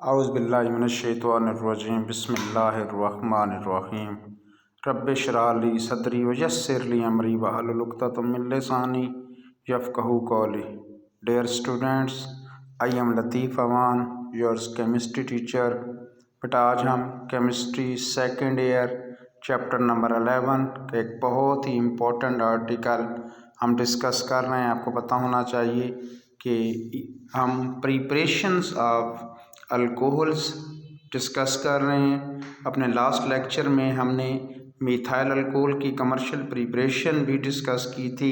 औज़ुबिल्लाहिमिनश्शैतानिर्रजीम बिस्मिल्लाहिर्रहमानिर्रहीम रब्बिश इश्रह ली सदरी वयस्सिर ली अमरी वहलुल उक़दतम मिन लिसानी यफ़क़हू क़ौली। Dear students, I am Latif Aman, yours chemistry teacher. बेटा आज हम chemistry second year chapter number 11 का एक बहुत ही इम्पोर्टेंट आर्टिकल हम डिस्कस कर रहे हैं। आपको पता होना चाहिए कि हम प्रिपरेशंस ऑफ अल्कोहल्स डिस्कस कर रहे हैं। अपने लास्ट लेक्चर में हमने मिथाइल अल्कोहल की कमर्शियल प्रिपरेशन भी डिस्कस की थी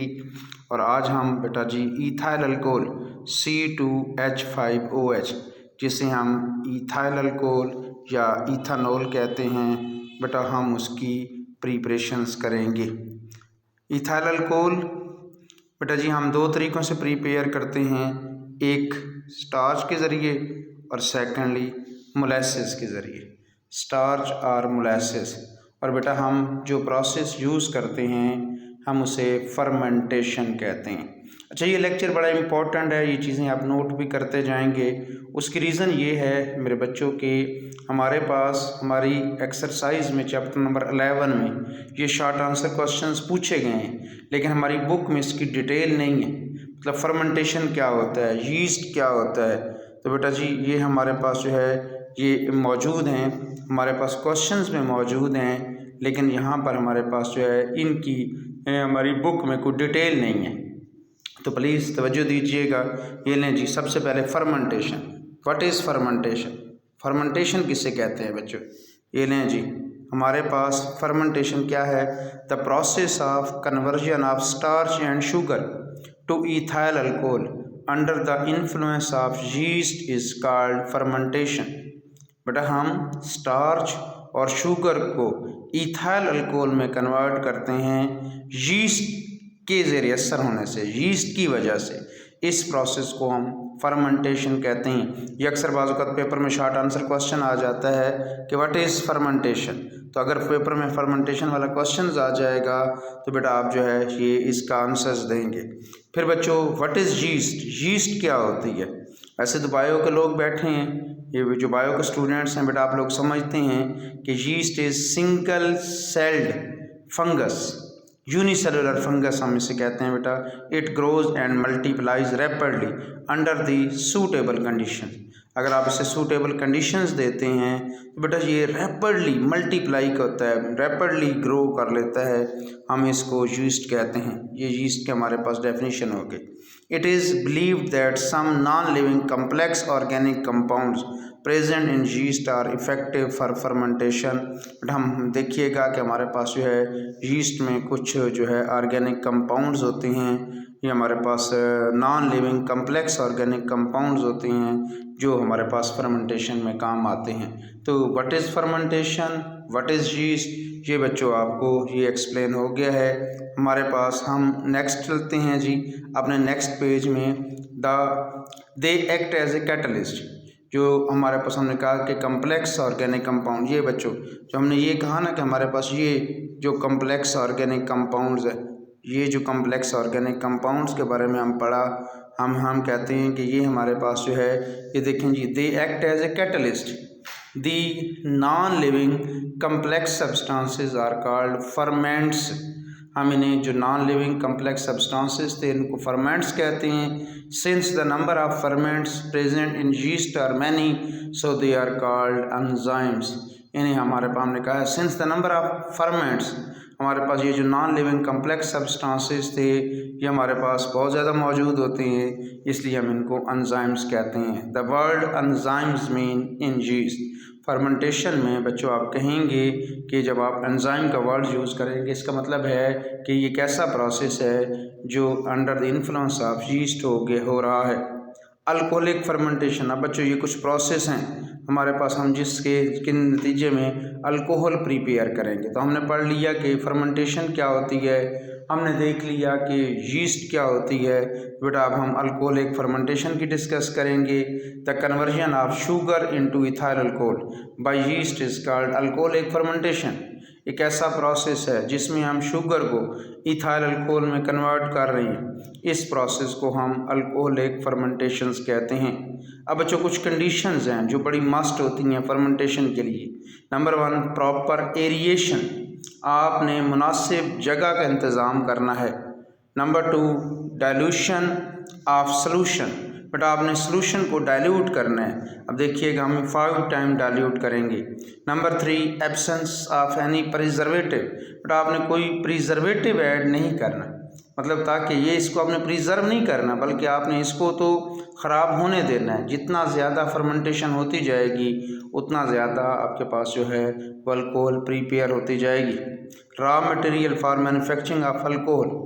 और आज हम बेटा जी इथाइल अल्कोहल C2H5OH जिसे हम इथाइल अल्कोहल या इथानॉल कहते हैं, बेटा हम उसकी प्रिपरेशंस करेंगे। इथाइल अल्कोहल बेटा जी हम दो तरीक़ों से प्रिपेयर करते हैं, एक स्टार्च के ज़रिए और सेकेंडली मोलेसेस के ज़रिए, स्टार्च और मोलेसेस। और बेटा हम जो प्रोसेस यूज़ करते हैं हम उसे फर्मेंटेशन कहते हैं। अच्छा, ये लेक्चर बड़ा इम्पोर्टेंट है, ये चीज़ें आप नोट भी करते जाएंगे। उसकी रीज़न ये है मेरे बच्चों के हमारे पास हमारी एक्सरसाइज में चैप्टर नंबर 11 में ये शॉर्ट आंसर क्वेश्चंस पूछे गए हैं, लेकिन हमारी बुक में इसकी डिटेल नहीं है। मतलब फर्मेंटेशन क्या होता है, यीस्ट क्या होता है, तो बेटा जी ये हमारे पास जो है ये मौजूद हैं, हमारे पास क्वेश्चंस में मौजूद हैं, लेकिन यहाँ पर हमारे पास जो है इनकी हमारी बुक में कोई डिटेल नहीं है। तो प्लीज़ तवज्जो दीजिएगा। ये लें जी, सबसे पहले fermentation. What is fermentation? Fermentation किसे कहते हैं बच्चों? ये लें जी, हमारे पास फर्मेंटेशन क्या है? The process of conversion of starch and sugar two ethyl alcohol under the influence of yeast is called fermentation. बेटा हम स्टार्च और शुगर को इथाइल अल्कोहल में कन्वर्ट करते हैं यीस्ट के ज़रिए असर होने से, यीस्ट की वजह से। इस प्रोसेस को हम फर्मेंटेशन कहते हैं। ये अक्सर बाज़ वक़्त पेपर में शॉर्ट आंसर क्वेश्चन आ जाता है कि व्हाट इज़ फर्मेंटेशन। तो अगर पेपर में फर्मेंटेशन वाला क्वेश्चन आ जाएगा तो बेटा आप जो है ये इसका आंसर्स देंगे। फिर बच्चों व्हाट इज़ यीस्ट? यीस्ट क्या होती है? ऐसे तो बायो के लोग बैठे हैं, ये जो बायो के स्टूडेंट्स हैं बेटा आप लोग समझते हैं कि yeast is single celled fungus, unicellular fungus हम इसे कहते हैं बेटा। It grows and multiplies rapidly under the suitable condition. अगर आप इसे सूटेबल कंडीशंस देते हैं तो बेटा ये रैपिडली मल्टीप्लाई करता है, रैपिडली ग्रो कर लेता है, हम इसको यीस्ट कहते हैं। ये यीस्ट के हमारे पास डेफिनेशन हो गई। It is believed that some non living complex organic compounds present in yeast are effective for fermentation. But हम देखिएगा कि हमारे पास जो है यीस्ट में कुछ जो है ऑर्गेनिक कंपाउंड्स होते हैं, ये हमारे पास non living complex organic compounds होते हैं जो हमारे पास फर्मेंटेशन में काम आते हैं। तो what is fermentation, what is yeast, ये बच्चों आपको ये एक्सप्लेन हो गया है। हमारे पास हम नेक्स्ट चलते हैं जी अपने नेक्स्ट पेज में। They act as a catalyst, जो हमारे पास हमने कहा कि कम्प्लेक्स ऑर्गेनिक कंपाउंड, ये बच्चों जो हमने ये कहा ना कि हमारे पास ये जो कम्प्लेक्स ऑर्गेनिक कंपाउंड्स है, ये जो कम्प्लेक्स ऑर्गेनिक कंपाउंड्स के बारे में हम पढ़ा, हम कहते हैं कि ये हमारे पास जो है ये देखें जी, they act as a catalyst. The non living complex substances are called ferments. हम इन्हें जो नॉन लिविंग कम्प्लेक्स सब्सटेंसेस थे इनको फर्मेंट्स कहते हैं। Since the number of ferments present in yeast are many so they are called enzymes. इन्हें हमारे पास हमने कहा है since the number of ferments, हमारे पास ये जो नॉन लिविंग कम्प्लेक्स सब्सटेंसेस थे ये हमारे पास बहुत ज़्यादा मौजूद होते हैं, इसलिए हम इनको एंजाइम्स कहते हैं। The word enzymes mean in yeast. Fermentation में बच्चों आप कहेंगे कि जब आप एंजाइम का वर्ड यूज़ करेंगे इसका मतलब है कि ये कैसा प्रोसेस है जो under the influence of yeast हो रहा है। अल्कोहलिक फर्मेंटेशन, अब बच्चों ये कुछ प्रोसेस हैं हमारे पास हम जिसके नतीजे में अल्कोहल प्रिपेयर करेंगे। तो हमने पढ़ लिया कि फर्मेंटेशन क्या होती है, हमने देख लिया कि यीस्ट क्या होती है। बेटा अब हम अल्कोहलिक फर्मेंटेशन की डिस्कस करेंगे। The conversion of sugar into ethyl alcohol by yeast is called alcoholic fermentation. एक ऐसा प्रोसेस है जिसमें हम शुगर को इथाइल अल्कोहल में कन्वर्ट कर रहे हैं। इस प्रोसेस को हम अल्कोहलिक फर्मेंटेशंस कहते हैं। अब बच्चों कुछ कंडीशंस हैं जो बड़ी मस्ट होती हैं फर्मेंटेशन के लिए। नंबर 1, प्रॉपर एरिएशन, आपने मुनासिब जगह का इंतज़ाम करना है। Number 2, dilution of solution, but आपने सॉल्यूशन को डाइल्यूट करना है। अब देखिएगा हम 5 टाइम डाइल्यूट करेंगे। Number 3, absence of any preservative, but आपने कोई प्रिजर्वेटिव ऐड नहीं करना, मतलब ताकि ये इसको आपने प्रिजर्व नहीं करना बल्कि आपने इसको तो ख़राब होने देना है। जितना ज़्यादा फर्मेंटेशन होती जाएगी उतना ज़्यादा आपके पास जो है वो अल्कोहल प्रिपेयर होती जाएगी। Raw material for manufacturing of alcohol,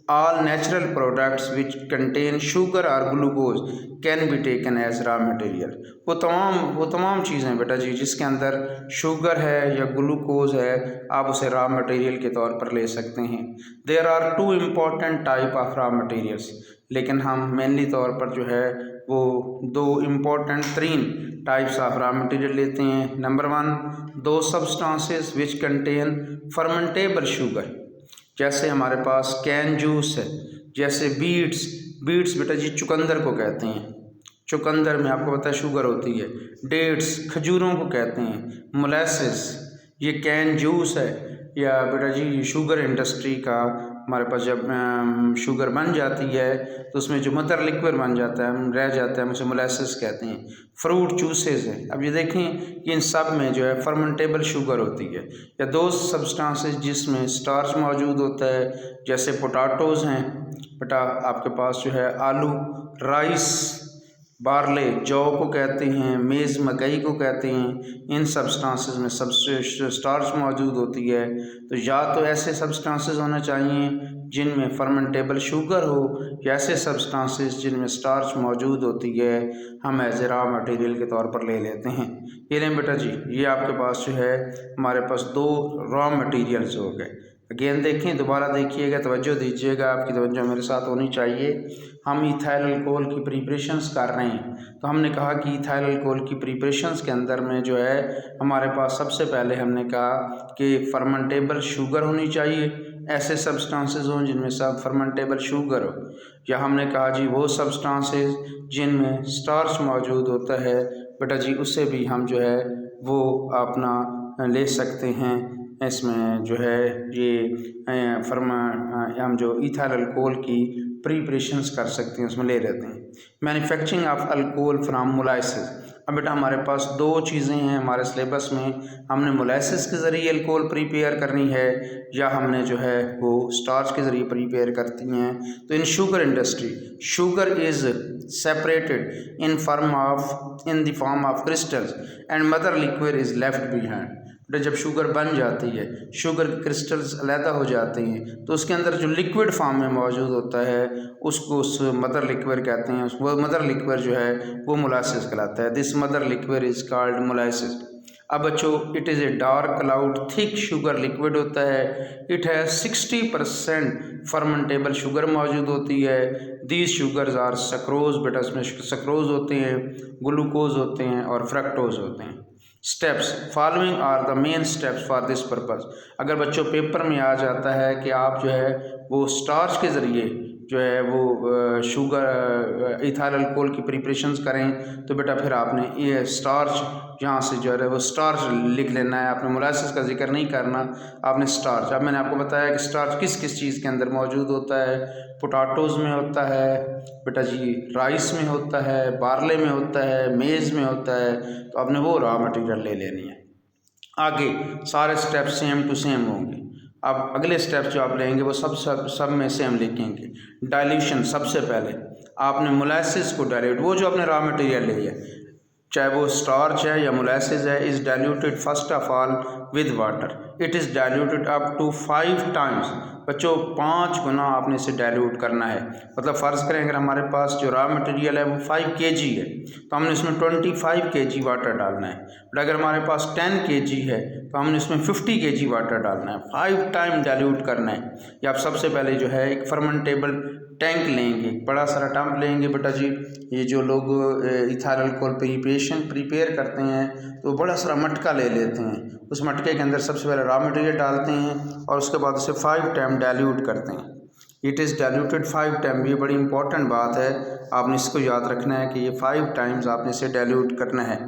all natural products which contain sugar or glucose can be taken as raw material। वो तमाम चीज़ें बेटा जी जिसके अंदर शुगर है या ग्लूकोज है आप उसे रॉ मटेरियल के तौर पर ले सकते हैं। There are 2 important type of raw materials, लेकिन हम मेनली तौर पर जो है वो 2 important 3 types of raw material लेते हैं। Number 1, 2 substances which contain fermentable sugar, जैसे हमारे पास कैन जूस है, जैसे बीट्स बेटा जी चुकंदर को कहते हैं, चुकंदर में आपको पता है शुगर होती है। डेट्स खजूरों को कहते हैं। मोलेसिस ये कैन जूस है, या बेटा जी शुगर इंडस्ट्री का हमारे पास जब शुगर बन जाती है तो उसमें जो मदर लिक्विड बन जाता है रह जाता है हम उसे मोलेसिस कहते हैं। फ्रूट जूसेस है। अब ये देखें कि इन सब में जो है फर्मेंटेबल शुगर होती है, या 2 सब्सटेंसेस जिसमें स्टार्च मौजूद होता है, जैसे पोटैटोज़ हैं बेटा आपके पास जो है आलू, राइस, बारले जौ को कहते हैं, मेज़ मकई को कहते हैं। इन सब्सटेंसेस में सबसे स्टार्च मौजूद होती है। तो या तो ऐसे सब्सटेंसेस होने चाहिए जिनमें फर्मेंटेबल शुगर हो, या ऐसे सब्सटेंसेस जिनमें स्टार्च मौजूद होती है हम एज ए रॉ मटेरियल के तौर पर ले लेते हैं। ये लें बेटा जी, ये आपके पास जो है हमारे पास 2 रॉ मटेरियल्स हो गए। अगेन देखें, दोबारा देखिएगा, तवज्जो दीजिएगा, आपकी तवज्जो मेरे साथ होनी चाहिए। हम इथाइल अल्कोहल की प्रिपरेशंस कर रहे हैं, तो हमने कहा कि इथाइल अल्कोहल की प्रिपरेशंस के अंदर में जो है हमारे पास सबसे पहले हमने कहा कि फर्मेंटेबल शुगर होनी चाहिए, ऐसे सब्सटेंसेस हों जिनमें सब फर्मेंटेबल शुगर हो, या हमने कहा जी वो सब्सटेंसेस जिनमें स्टार्च मौजूद होता है बेटा जी उससे भी हम जो है वो अपना ले सकते हैं। इसमें जो है ये हम जो इथाइल अल्कोहल की प्रिपरेशंस कर सकते हैं उसमें ले लेते हैं। Manufacturing of alcohol from molasses. अब बेटा हमारे पास 2 चीज़ें हैं हमारे सिलेबस में, हमने मोलाइसिस के ज़रिए अल्कोहल प्रिपेयर करनी है या हमने जो है वो स्टार्च के ज़रिए प्रिपेयर करती हैं। तो इन sugar industry sugar is separated in the form of crystals and mother liquid is left behind. जब शुगर बन जाती है, शुगर के क्रिस्टल्स अलहदा हो जाते हैं तो उसके अंदर जो लिक्विड फॉर्म में मौजूद होता है उसको उस मदर लिक्विड कहते हैं। वो मदर लिक्विड जो है वो मोलासिस कहलाता है। This mother liquid is called molasses. अब बच्चों it is a dark cloud thick sugar liquid होता है। इट है 60% फर्मेंटेबल शुगर मौजूद होती है। दीज शुगर्स आर सक्रोज, बेटा इसमें सक्रोज होते हैं, ग्लूकोज होते हैं और फ्रक्टोज होते हैं। Steps following are the main steps for this purpose. अगर बच्चों पेपर में आ जाता है कि आप जो है वो स्टार्च के ज़रिए जो है वो शुगर इथाइल अल्कोहल की प्रिपरेशंस करें तो बेटा फिर आपने ये स्टार्च यहाँ से जो है वो स्टार्च लिख लेना है। आपने मोलासिस का जिक्र नहीं करना, आपने स्टार्च। अब मैंने आपको बताया कि स्टार्च किस किस चीज़ के अंदर मौजूद होता है। पोटैटोज़ में होता है बेटा जी, राइस में होता है, बारले में होता है, मेज़ में होता है। तो आपने वो रॉ मटेरियल ले लेनी है। आगे सारे स्टेप सेम टू सेम होंगे। अब अगले स्टेप जो आप लेंगे वो सब में सेम लिखेंगे। डाइल्यूशन, सबसे पहले आपने मोलासिस को डाइल्यूट, वो जो आपने रॉ मटेरियल लिया चाहे वो स्टार्च है या मोलासिस है, is diluted first of all with water. It is diluted up to 5 times. बच्चों 5 गुना आपने इसे डाइल्यूट करना है। मतलब फ़र्ज़ करें अगर हमारे पास जो रॉ मटेरियल है वो 5 kg है तो हमने इसमें 25 kg वाटर डालना है। और अगर हमारे पास 10 kg है तो हमने इसमें 50 kg वाटर डालना है। 5 टाइम डाइल्यूट करना है। या आप सबसे पहले जो है एक फर्मेंटेबल टैंक लेंगे, बड़ा सारा टैंक लेंगे बेटा जी। ये जो लोग इथाइल अल्कोहल प्रिपेयर करते हैं तो बड़ा सारा मटका ले लेते हैं। उस मटके के अंदर सबसे पहले रॉ मटेरियल डालते हैं और उसके बाद उसे 5 टाइम डाइल्यूट करते हैं। It is diluted 5 time. ये बड़ी इंपॉर्टेंट बात है, आपने इसको याद रखना है कि ये 5 टाइम्स आपने इसे डाइल्यूट करना है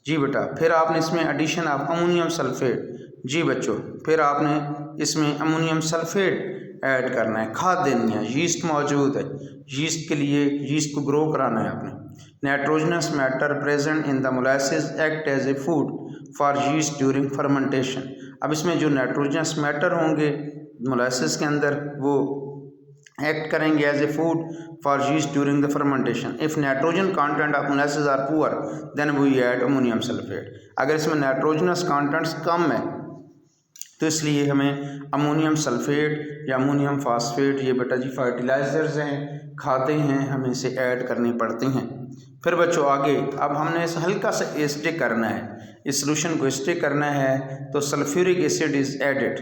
जी बेटा। फिर आपने इसमें एडिशन ऑफ अमोनियम सल्फेट, जी बच्चों, फिर आपने इसमें अमोनियम सल्फेट ऐड करना है, खाद देनी है। यीस्ट मौजूद है, यीस्ट के लिए यीस्ट को ग्रो कराना है आपने। Nitrogenous matter present in the molasses act as a food for yeast during fermentation. अब इसमें जो नाइट्रोजनस मैटर होंगे मोलासेस के अंदर वो एक्ट करेंगे as a food for yeast during the fermentation. If nitrogen content of molasses are poor then we add ammonium sulphate. अगर इसमें नाइट्रोजनस कंटेंट्स कम है तो इसलिए हमें अमोनियम सल्फेट या अमोनियम फास्फेट, ये बेटा जी फर्टिलाइजर्स हैं, खाते हैं, हमें इसे ऐड करनी पड़ती हैं। फिर बच्चों आगे अब हमने इस हल्का सा एसिडिक करना है, इस सोल्यूशन को एसिडिक करना है तो sulphuric acid is added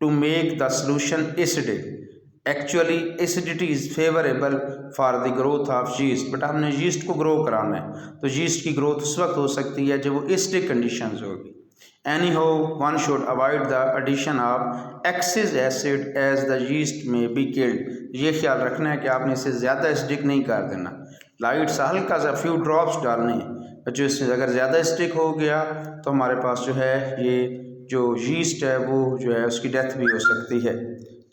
to make the solution acidic. Actually acidity is favourable for the growth of yeast. But हमने यीस्ट को ग्रो कराना है तो यीस्ट की ग्रोथ उस वक्त हो सकती है जब वो एसिडिक कंडीशंस होगी। Anyhow, one should avoid the addition of excess acid as the yeast may be killed. ये ख्याल रखना है कि आपने इसे ज़्यादा एसिडिक नहीं कर देना, लाइट सा हल्का सा फ्यू ड्रॉप्स डालने हैं। जो इससे अगर ज़्यादा एसिडिक हो गया तो हमारे पास जो है ये जो यीस्ट है वो जो है उसकी डेथ भी हो सकती है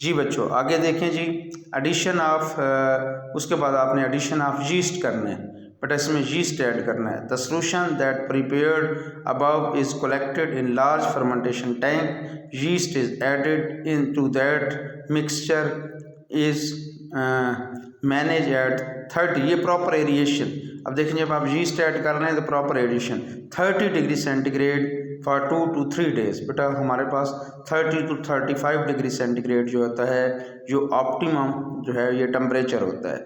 जी बच्चों। आगे देखें जी, एडिशन ऑफ उसके बाद आपने एडिशन ऑफ यीस्ट करना है, बट इसमें यीस्ट ऐड करना है। The solution that prepared above is collected in large fermentation tank, yeast is added into that mixture is manage at 30। ये प्रॉपर एरिएशन। अब देखें जब आप यीस्ट ऐड कर रहे हैं तो proper aeration 30 degree centigrade for 2 to 3 days. बेटा हमारे पास 30 to 35 डिग्री सेंटीग्रेड जो होता है जो ऑप्टिमम जो है ये टेम्परेचर होता है।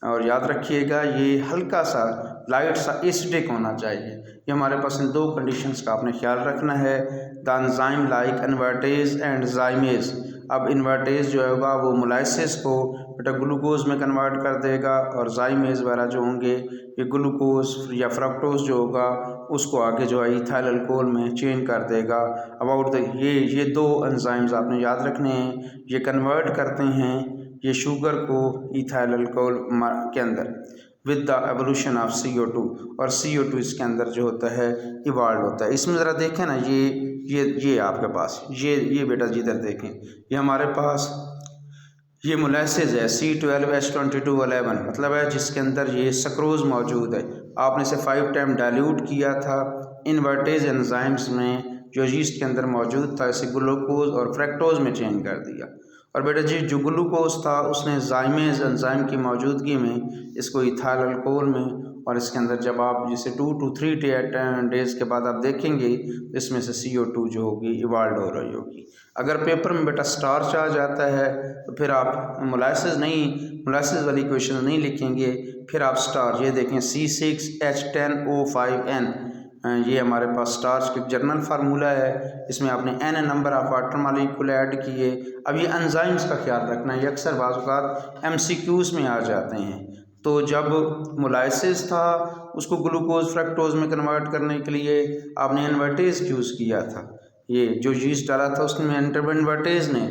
और याद रखिएगा ये हल्का सा लाइट सा एसिडिक होना चाहिए। ये हमारे पास इन दो कंडीशंस का आपने ख्याल रखना है। The enzyme like invertase and जाइमेज। अब इन्वर्टेज जो होगा वो मोलाइसिस को बेटा ग्लूकोज में कन्वर्ट कर देगा और जाइमेज वगैरह जो होंगे ये ग्लूकोज या फ्रक्टोज जो होगा उसको आगे जो है इथाइल अल्कोहल में चेंज कर देगा। अबाउट द ये दो एंजाइम्स आपने याद रखने हैं, ये कन्वर्ट करते हैं ये शुगर को इथाइल अल्कोहल के अंदर with the evolution of CO2 और CO2 इसके अंदर जो होता है इवॉल्व होता है। इसमें ज़रा देखें ना ये आपके पास ये बेटा जी इधर देखें, ये हमारे पास ये मोलासेस है C12H2211 मतलब है जिसके अंदर ये सक्रोज मौजूद है। आपने इसे 5 टाइम डाइल्यूट किया था इन्वर्टेज एंजाइम्स में जो यीस्ट के अंदर मौजूद था, इसे ग्लूकोज और फ्रक्टोज में चेंज कर दिया। और बेटा जी जो ग्लूकोज था उसने जाइमेज एंजाइम की मौजूदगी में इसको इथाइल अल्कोहल में, और इसके अंदर जब आप जिसे 2 to 3 डेज के बाद आप देखेंगे तो इसमें से CO2 जो होगी इवॉल्व हो रही होगी। अगर पेपर में बेटा स्टार्च आ जाता है तो फिर आप मोलासेस वाली क्वेश्चन नहीं लिखेंगे, फिर आप स्टार्च ये देखें C6H10O5N, ये हमारे पास स्टार्च के जर्नल फार्मूला है। इसमें आपने n number of water molecule add किए। अब ये एंजाइम्स का ख्याल रखना है, ये अक्सर बाज़ औक़ात MCQs में आ जाते हैं। तो जब मोलाइसिस था उसको ग्लूकोज फ्रक्टोज में कन्वर्ट करने के लिए आपने इन्वर्टेज यूज़ किया था। ये जो यीस्ट डाला था उसमें इन्वर्टेज ने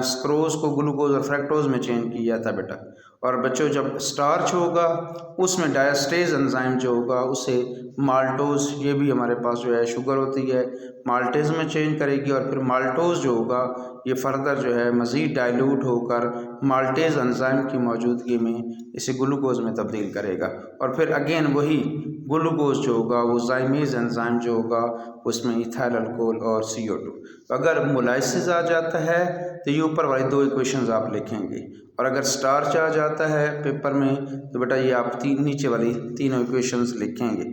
सक्रोज को ग्लूकोज और फ्रक्टोज में चेंज किया था बेटा। और बच्चों जब स्टार्च होगा उसमें डायस्टेज एंजाइम जो होगा उसे माल्टोज, ये भी हमारे पास जो है शुगर होती है, माल्टेज में चेंज करेगी और फिर माल्टोज जो होगा ये फर्दर जो है मज़ीद डाइल्यूट होकर माल्टेज एंजाइम की मौजूदगी में इसे ग्लूकोज में तब्दील करेगा। और फिर अगेन वही ग्लूकोज जो होगा वो जाइमेज एंजाइम जो होगा उसमें इथाइल अल्कोहल और CO2। अगर मोलाइसिस आ जाता है तो ये ऊपर वाली दो इक्वेशंस आप लिखेंगे, और अगर स्टार्च आ जाता है पेपर में तो बेटा ये आप नीचे वाली तीनों इक्वेशंस लिखेंगे।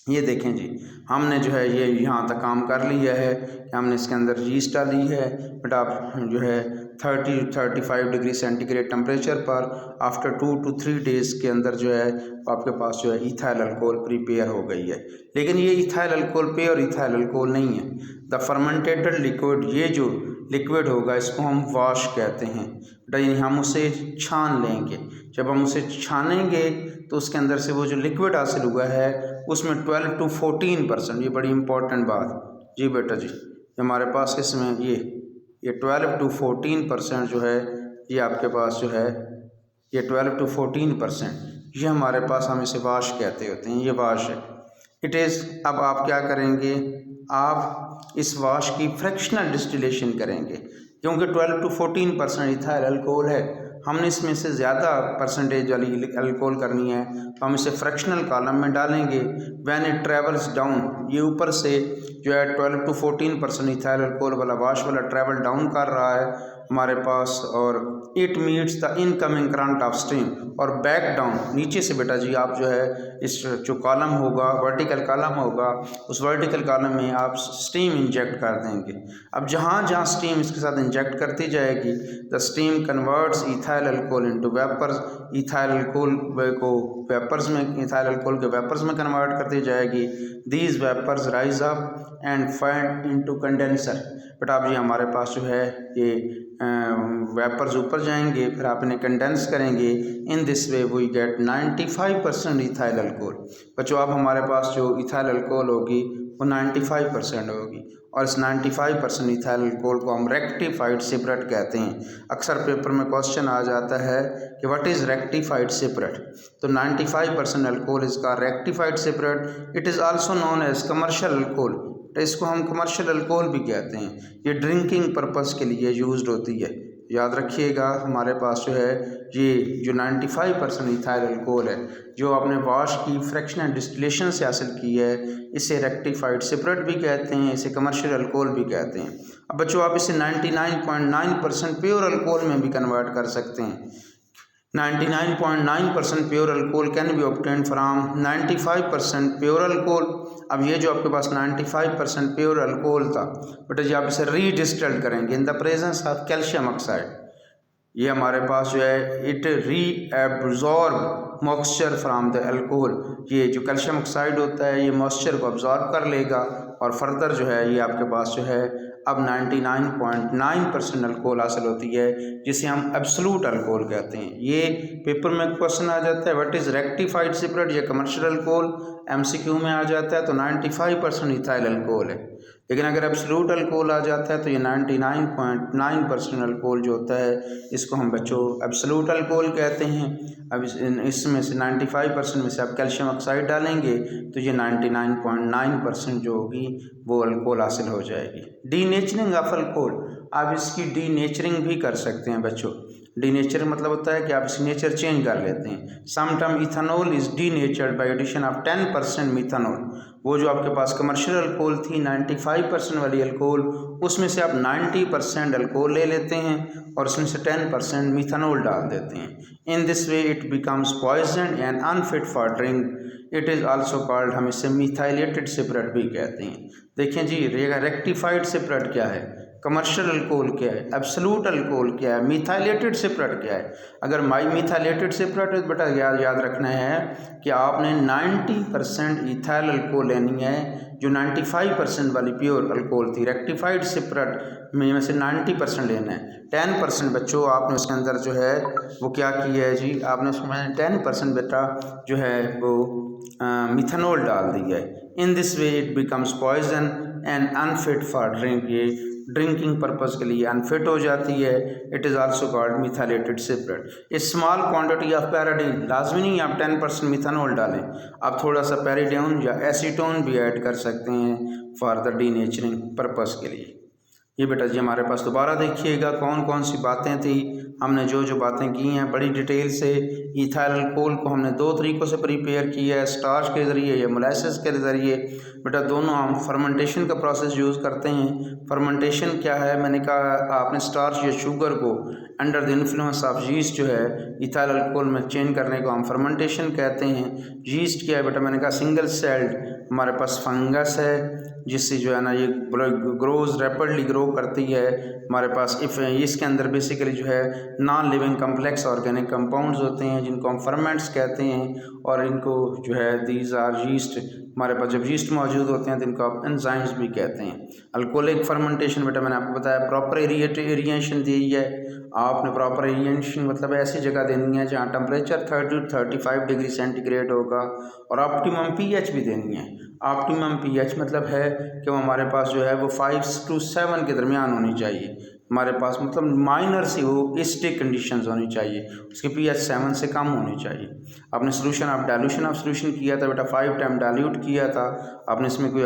ये देखें जी हमने जो है ये यहाँ तक काम कर लिया है कि हमने इसके अंदर यीस्ट डाली है। बट आप जो है 30-35 डिग्री सेंटीग्रेड टेम्परेचर पर आफ्टर 2 to 3 डेज़ के अंदर जो है आपके पास जो है इथाइल अल्कोहल प्रिपेयर हो गई है। लेकिन ये ethyl alcohol pure ethyl alcohol नहीं है। द फर्मेंटेटेड लिक्विड, ये जो लिक्विड होगा इसको हम वॉश कहते हैं बेटा, यानी हम उसे छान लेंगे। जब हम उसे छानेंगे तो उसके अंदर से वो जो लिक्विड हासिल हुआ है उसमें 12 to 14%, ये बड़ी इंपॉर्टेंट बात जी बेटा जी, हमारे पास इसमें ये 12 to 14% जो है ये आपके पास जो है ये 12 to 14% ये हमारे पास, हम इसे वाश कहते होते हैं, ये वाश है इट इज़। अब आप क्या करेंगे, आप इस वाश की फ्रैक्शनल डिस्टिलेशन करेंगे, क्योंकि 12 to 14% इथाइल अल्कोहल है, हमने इसमें से ज़्यादा परसेंटेज वाली अल्कोहल करनी है तो हम इसे फ्रैक्शनल कॉलम में डालेंगे। व्हेन इट ट्रेवल्स डाउन, ये ऊपर से जो है 12 to 14% इथाइल अल्कोहल वाला वाश वाला ट्रेवल डाउन कर रहा है हमारे पास, और it meets the incoming current of stream, और बैक डाउन नीचे से बेटा जी आप जो है इस जो कॉलम होगा वर्टिकल कॉलम होगा उस वर्टिकल कॉलम में आप स्टीम इंजेक्ट कर देंगे। अब जहाँ जहाँ स्टीम इसके साथ इंजेक्ट करती जाएगी the steam converts ethyl alcohol into vapours, ethyl alcohol को वेपर्स में, इथाइल अल्कोहल के वेपर्स में कन्वर्ट करती जाएगी। These vapours rise up and fanned into condenser, बेटा अब ये हमारे पास जो है ये वेपर्स ऊपर जाएंगे, फिर आप इन्हें कंडेंस करेंगे। In this way we get 95% ethyl alcohol. बच्चों अब हमारे पास जो इथाइल अल्कोहल होगी वो 95% होगी, और इस 95% इथाइल अल्कोहल को हम रेक्टिफाइड सेपरेट कहते हैं। अक्सर पेपर में क्वेश्चन आ जाता है कि व्हाट इज़ रेक्टिफाइड सेपरेट, तो 95% अल्कोहल इसका rectified separate. It is also known as commercial alcohol, तो इसको हम कमर्शियल अल्कोहल भी कहते हैं। ये ड्रिंकिंग पर्पस के लिए यूज्ड होती है, याद रखिएगा। हमारे पास जो है ये जो 95% इथाइल अल्कोहल है जो आपने वाश की फ्रैक्शनल डिस्टिलेशन से हासिल की है, इसे रेक्टिफाइड सेपरेट भी कहते हैं, इसे कमर्शियल अल्कोहल भी कहते हैं। अब बच्चों आप इसे 99.9% प्योर अल्कोहल में भी कन्वर्ट कर सकते हैं। 99.9% pure alcohol can be obtained from 95% pure alcohol. अब ये जो आपके पास 95% प्योर अल्कोहल था बेटा जी आप इसे रीडिस्टिल्ड करेंगे in the presence of calcium oxide. ये हमारे पास जो है it reabsorb moisture from the alcohol, ये जो कैल्शियम ऑक्साइड होता है ये मॉइस्चर को अब्जॉर्ब कर लेगा, और फर्दर जो है ये आपके पास जो है अब 99.9% अल्कोहल हासिल होती है, जिसे हम एब्सोल्यूट अल्कोहल कहते हैं। ये पेपर में क्वेश्चन आ जाता है व्हाट इज़ रेक्टिफाइड सेपरेट या कमर्शियल अल्कोहल, एमसीक्यू में आ जाता है तो 95% इथाइल अल्कोहल है। लेकिन अगर एब्सोल्यूट अल्कोहल आ जाता है तो ये 99.9% अल्कोहल जो होता है इसको हम बच्चों एब्सोल्यूट अल्कोहल कहते हैं। अब इसमें से 95% में से आप कैल्शियम ऑक्साइड डालेंगे तो ये 99.9% जो होगी वो अल्कोहल हासिल हो जाएगी। डीनेचरिंग ऑफ अल्कोहल, आप इसकी डीनेचरिंग भी कर सकते हैं बच्चों। डीनेचर मतलब होता है कि आप इसकी नेचर चेंज कर लेते हैं। Sometime ethanol is denatured by addition of 10% methanol. वो जो आपके पास कमर्शियल अल्कोहल थी 95% वाली अल्कोहल, उसमें से आप 90% अल्कोहल ले लेते हैं और उसमें से 10% मिथेनॉल डाल देते हैं। In this way it becomes poison and unfit for drink. It is also called, हम इसे मिथाइलेटेड सेपरेट भी कहते हैं। देखें जी रेक्टिफाइड सेपरेट क्या है, कमर्शियल अल्कोहल क्या है, एब्सोल्यूट अल्कोहल क्या है, मिथाइलेटेड सेपरेट क्या है। अगर मिथाइलेटेड सेपरेट है तो बेटा याद रखना है कि आपने 90% इथाइल अल्कोहल लेनी है जो 95% वाली प्योर अल्कोहल थी। रेक्टिफाइड सेपरेट में से 90% लेना है। 10% बच्चों आपने उसके अंदर जो है वो क्या किया है जी, आपने उसमें 10% बेटा जो है वो मिथेनॉल डाल दिया है। In this way it becomes poison and unfit for drink, ये ड्रिंकिंग पर्पज़ के लिए अनफिट हो जाती है। It is also called methylated spirit. A small quantity of pyridine, लाजमी नहीं आप 10% मिथेनॉल डालें, आप थोड़ा सा पैराडीन या एसीटोन भी ऐड कर सकते हैं फॉर द डीनेचरिंग पर्पज़ के लिए। ये बेटा जी हमारे पास दोबारा देखिएगा कौन कौन सी बातें थी, हमने जो जो बातें की हैं बड़ी डिटेल से। इथाइल अल्कोहल को हमने दो तरीक़ों से प्रिपेयर किया है, स्टार्च के ज़रिए या मोलासेस के ज़रिए। बेटा दोनों हम फर्मेंटेशन का प्रोसेस यूज़ करते हैं। फर्मेंटेशन क्या है, मैंने कहा आपने स्टार्च या शुगर को under the influence of yeast जो है इथाइल अल्कोहल में चेंज करने को हम फर्मेंटेशन कहते हैं। यीस्ट क्या है बेटा, मैंने कहा सिंगल सेल्ड हमारे पास फंगस है जिससे जो है ना ये ग्रोज रैपिडली ग्रो करती है हमारे पास। इफ इसके अंदर बेसिकली जो है non living complex organic compounds होते हैं जिनको हम फर्मेंट्स कहते हैं, और इनको जो है दीज आर यीस्ट हमारे पास जब यीस्ट मौजूद होते हैं तो इनको आप एंजाइम्स भी कहते हैं। अल्कोहलिक फर्मेंटेशन बेटा मैंने आपको बताया प्रॉपर एरिएशन दी है। आपने प्रॉपर एरिएशन मतलब ऐसी जगह देनी है जहाँ टेम्परेचर 30 to 35 डिग्री सेंटीग्रेड होगा और ऑप्टिमम पीएच भी देनी है। ऑप्टिमम पीएच मतलब है कि वो हमारे पास जो है वो 5 to 7 के दरमियान होनी चाहिए। हमारे पास मतलब माइनर सी वो एसिडिक कंडीशंस होनी चाहिए, उसकी पीएच 7 से कम होनी चाहिए। आपने सोल्यूशन आप डाइल्यूशन ऑफ सोल्यूशन किया था बेटा 5 टाइम डाइल्यूट किया था, आपने इसमें कोई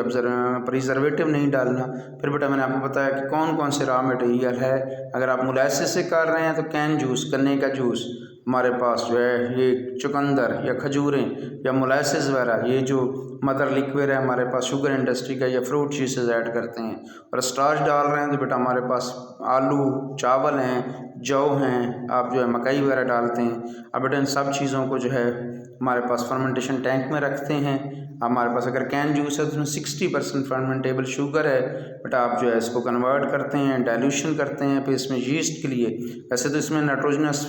प्रिजर्वेटिव नहीं डालना। फिर बेटा मैंने आपको बताया कि कौन कौन से रॉ मटेरियल है। अगर आप मोलासिस से कर रहे हैं तो कैन जूस, गन्ने का जूस, हमारे पास जो है ये चुकंदर या खजूरें या मोलासिस वगैरह, ये जो मदर लिक्विड है हमारे पास शुगर इंडस्ट्री का, या फ्रूट चीज़ें ऐड करते हैं। और स्टार्च डाल रहे हैं तो बेटा हमारे पास आलू, चावल हैं, जौ हैं, आप जो है मकई वगैरह डालते हैं। अब बेटा इन सब चीज़ों को जो है हमारे पास फर्मेंटेशन टैंक में रखते हैं। हमारे पास अगर कैन जूस है तो उसमें 60% फर्मेंटेबल शुगर है, बट आप जो है इसको कन्वर्ट करते हैं, डाइल्यूशन करते हैं, फिर इसमें यीस्ट के लिए, वैसे तो इसमें नाइट्रोजनस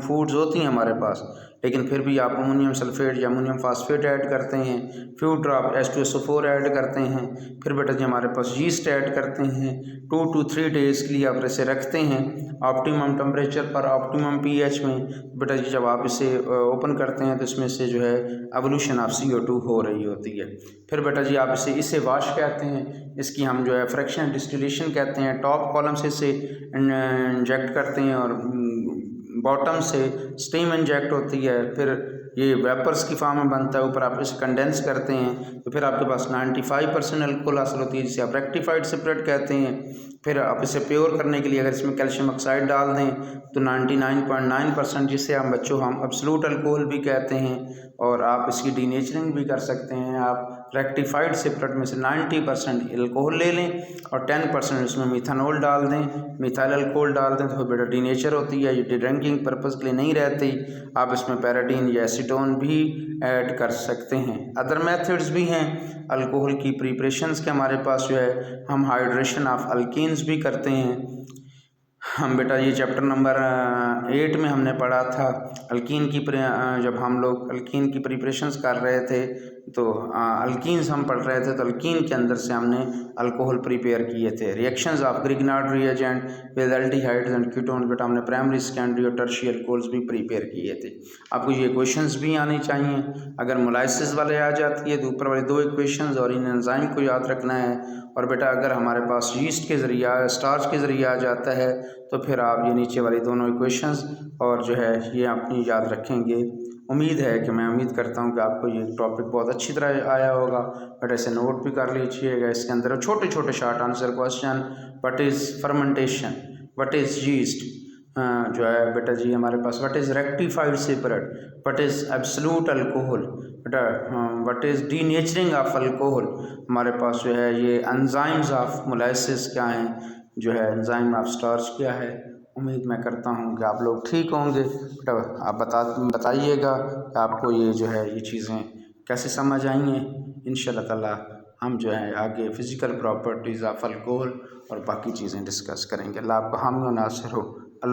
फूड्स होती हैं हमारे पास, लेकिन फिर भी आप अमोनियम सल्फेट या अमोनियम फास्फेट ऐड करते हैं, फ्यू ड्रॉप H2SO4 ऐड करते हैं। फिर बेटा जी हमारे पास यीस्ट ऐड करते हैं। 2 to 3 डेज़ के लिए आप इसे रखते हैं ऑप्टिमम टेम्परेचर पर, ऑप्टिमम पीएच में। बेटा जी जब आप इसे ओपन करते हैं तो इसमें से जो है एवोल्यूशन ऑफ CO2 हो रही होती है। फिर बेटा जी आप इसे वाश कहते हैं, इसकी हम जो है फ्रैक्शनल डिस्टिलेशन कहते हैं। टॉप कॉलम से इसे इंजेक्ट करते हैं और बॉटम से स्टीम इंजेक्ट होती है, फिर ये वेपर्स की फॉर्म में बनता है, ऊपर आप इसे कंडेंस करते हैं तो फिर आपके पास 95% अल्कोहल हासिल होती है, जिसे आप रेक्टिफाइड सेपरेट कहते हैं। फिर आप इसे प्योर करने के लिए अगर इसमें कैल्शियम ऑक्साइड डाल दें तो 99.9%, जिसे हम बच्चों हम एब्सोल्यूट अल्कोहल भी कहते हैं। और आप इसकी डीनेचरिंग भी कर सकते हैं। आप रेक्टिफाइड सेपरेट में से 90% अल्कोहल ले लें और 10% उसमें मिथानॉल डाल दें, मिथाइल अल्कोहल डाल दें, तो फिर बेटा डीनेचर होती है, ये ड्रिंकिंग पर्पज़ के लिए नहीं रहती। आप इसमें पैराडीन या एसीटोन भी ऐड कर सकते हैं। अदर मेथड्स भी हैं अल्कोहल की प्रिपरेशंस के, हमारे पास जो है हम हाइड्रेशन ऑफ अल्कीन्स भी करते हैं। हम बेटा ये चैप्टर नंबर 8 में हमने पढ़ा था अल्कीन की जब हम लोग अल्कीन की प्रिपरेशंस कर रहे थे तो अल्कीन्स हम पढ़ रहे थे, तो अल्कीन के अंदर से हमने अल्कोहल प्रिपेयर किए थे। Reactions of Grignard reagent with aldehydes and ketone, बेटा हमने प्राइमरी, सेकेंडरी और टर्शियरी अल्कोहल्स भी प्रिपेयर किए थे। आपको ये क्वेश्चंस भी आने चाहिए। अगर मोलाइसिस वाले आ जाती है तो ऊपर वाले 2 इक्वेशंस और इन एंजाइम को याद रखना है। और बेटा अगर हमारे पास यीस्ट के ज़रिए, स्टार्च के ज़रिए आ जाता है तो फिर आप ये नीचे वाली दोनों इक्वेशंस और जो है ये अपनी याद रखेंगे। उम्मीद है कि मैं उम्मीद करता हूँ कि आपको ये टॉपिक बहुत अच्छी तरह आया होगा, बट ऐसे नोट भी कर लीजिएगा। इसके अंदर छोटे छोटे short answer question, what is fermentation, what is yeast, जो है बेटा जी हमारे पास what is rectified spirit, what is absolute alcohol, बेटा what is denaturing of alcohol, हमारे पास जो है ये एंजाइम्स ऑफ मोलाइसिस क्या हैं, जो है एंजाइम ऑफ स्टार्च क्या है। उम्मीद मैं करता हूँ कि आप लोग ठीक होंगे। बेटा आप बताइएगा कि आपको ये जो है ये चीज़ें कैसे समझ आई हैं। इंशाल्लाह ताला हम जो है आगे फ़िज़िकल प्रॉपर्टीज़ ऑफ अल्कोहल और बाकी चीज़ें डिस्कस करेंगे। अल्लाह आपको हामी और नासिर हो।